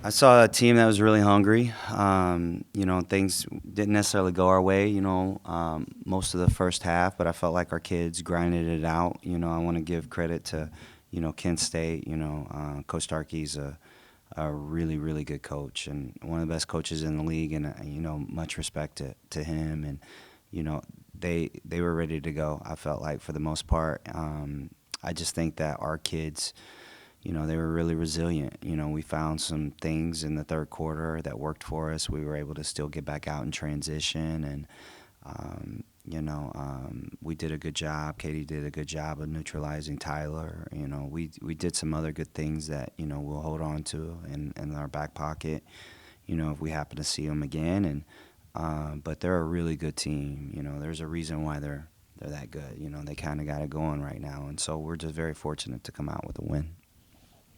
I saw a team that was really hungry. Things didn't necessarily go our way, most of the first half, but I felt like our kids grinded it out. I want to give credit to, Kent State. Coach Starkey's a really, really good coach and one of the best coaches in the league, and, much respect to him. And, they were ready to go, I felt like, for the most part. I just think that our kids, they were really resilient. We found some things in the third quarter that worked for us. We were able to still get back out and transition, and we did a good job. Katie did a good job of neutralizing Tyler. We did some other good things that we'll hold on to in our back pocket. If we happen to see them again, but they're a really good team. There's a reason why they're that good. They kind of got it going right now, and so we're just very fortunate to come out with a win.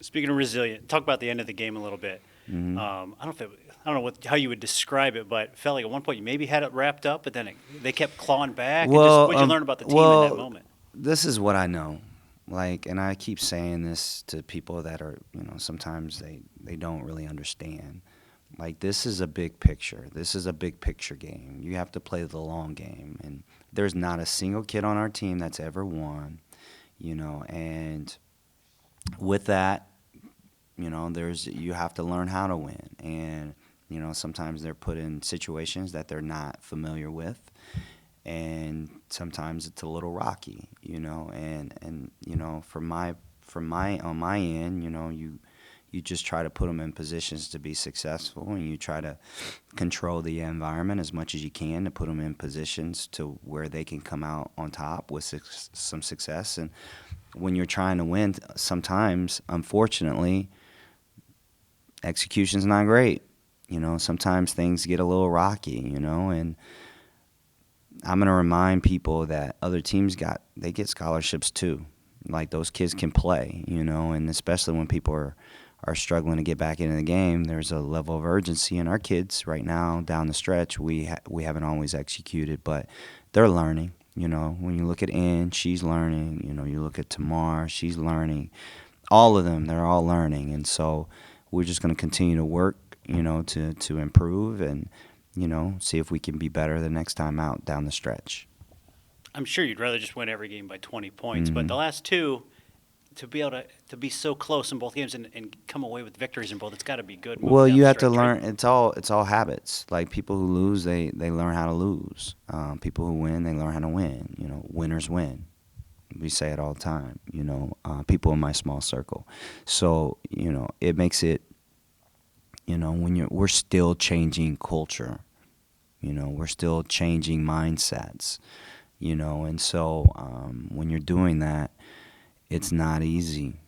Speaking of resilient, talk about the end of the game a little bit. Mm-hmm. I don't know how you would describe it, but it felt like at one point you maybe had it wrapped up, but then they kept clawing back. What did you learn about the team in that moment? This is what I know. And I keep saying this to people that are, sometimes they don't really understand. This is a big picture. This is a big picture game. You have to play the long game. And there's not a single kid on our team that's ever won, and with that, you have to learn how to win. And, sometimes they're put in situations that they're not familiar with. And sometimes it's a little rocky, and from on my end, you just try to put them in positions to be successful, and you try to control the environment as much as you can to put them in positions to where they can come out on top with some success. And when you're trying to win, sometimes, unfortunately, execution's not great. Sometimes things get a little rocky, and I'm going to remind people that other teams they get scholarships too. Those kids can play, and especially when people are struggling to get back into the game, there's a level of urgency. And our kids right now down the stretch, we haven't always executed, but they're learning. When you look at Ann, she's learning. You look at Tamar, she's learning. All of them, they're all learning. And so we're just going to continue to work, to improve and, see if we can be better the next time out down the stretch. I'm sure you'd rather just win every game by 20 points, Mm-hmm. but the last two, to be able to be so close in both games and come away with victories in both, it's got to be good. Well, you have to stretch, learn. right? It's all habits. People who lose, they learn how to lose. People who win, they learn how to win. Winners win. We say it all the time. People in my small circle. So it makes it. We're still changing culture. We're still changing mindsets. And so when you're doing that, it's not easy.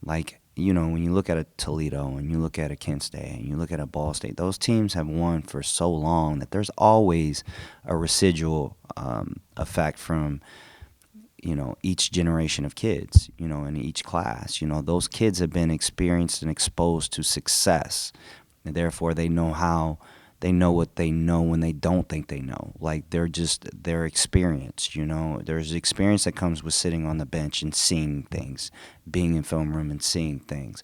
When you look at a Toledo and you look at a Kent State and you look at a Ball State, those teams have won for so long that there's always a residual effect from, each generation of kids, in each class. Those kids have been experienced and exposed to success, and therefore they know what they know when they don't think they know. They're experienced, There's experience that comes with sitting on the bench and seeing things, being in film room and seeing things.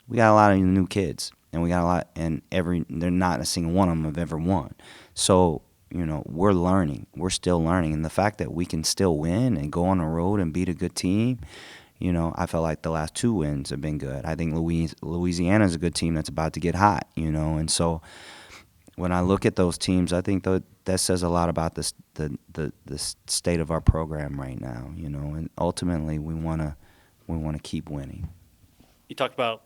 We got a lot of new kids, and we got a lot, and they're not a single one of them have ever won. So, we're learning. We're still learning. And the fact that we can still win and go on the road and beat a good team, I felt like the last two wins have been good. I think Louisiana's a good team that's about to get hot, and so when I look at those teams, I think that says a lot about the state of our program right now, and ultimately we want to keep winning. You talked about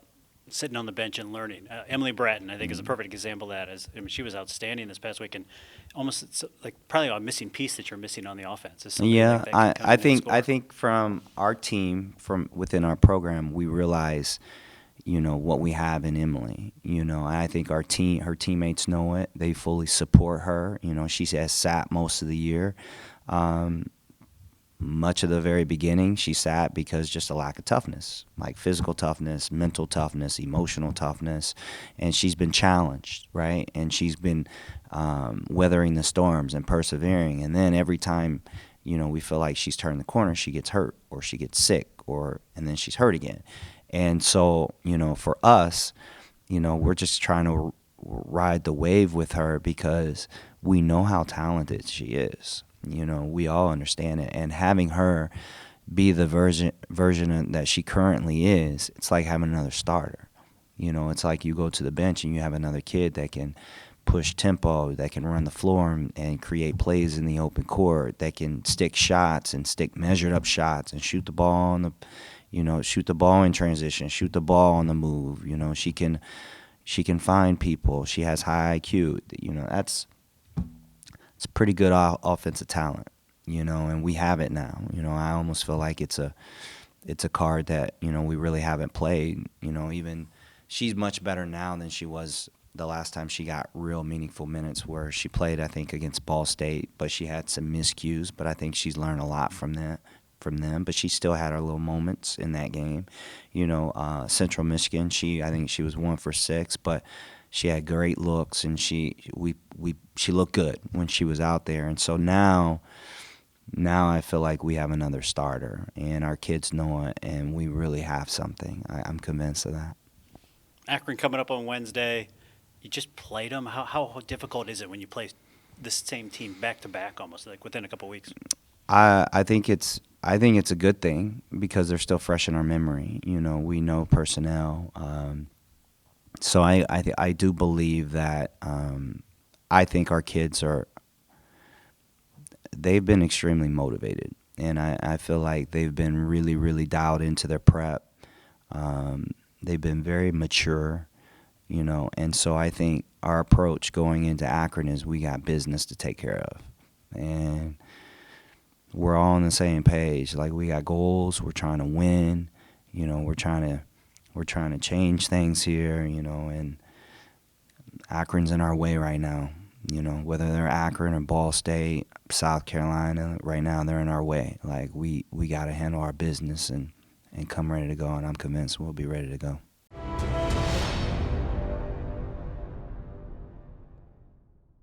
sitting on the bench and learning. Emily Bratton, I think, is a perfect example of that. She was outstanding this past week, and almost it's probably a missing piece that you're missing on the offense. Yeah, I think from our team, from within our program, we realize what we have in Emily. I think her teammates know it. They fully support her. She has sat most of the year. Much of the very beginning, she sat because just a lack of toughness, like physical toughness, mental toughness, emotional toughness, and she's been challenged, right? And she's been weathering the storms and persevering. And then every time, we feel like she's turned the corner, she gets hurt or she gets sick, and then she's hurt again. And so, for us, we're just trying to ride the wave with her because we know how talented she is. We all understand it, and having her be the version that she currently is, it's like having another starter. It's like you go to the bench and you have another kid that can push tempo, that can run the floor and create plays in the open court, that can stick shots and stick measured up shots and shoot the ball on the, shoot the ball in transition, shoot the ball on the move. She can find people. She has high IQ. That's it's pretty good offensive talent. And we have it now. I almost feel like it's a card that we really haven't played. Even she's much better now than she was the last time she got real meaningful minutes, where she played, I think, against Ball State, but she had some miscues. But I think she's learned a lot from them. But she still had her little moments in that game. Central Michigan, I think she was 1 for 6, but she had great looks, and she looked good when she was out there. And so now I feel like we have another starter, and our kids know it, and we really have something. I'm convinced of that. Akron coming up on Wednesday. You just played them. How difficult is it when you play the same team back to back, almost like within a couple weeks? I think it's a good thing because they're still fresh in our memory. We know personnel. So I do believe that I think our kids they've been extremely motivated, and I feel like they've been really, really dialed into their prep. They've been very mature, and so I think our approach going into Akron is we got business to take care of, and we're all on the same page. Like, we got goals, we're trying to win, we're trying to change things here, and Akron's in our way right now. Whether they're Akron or Ball State, South Carolina, right now they're in our way. Like, we got to handle our business and come ready to go, and I'm convinced we'll be ready to go.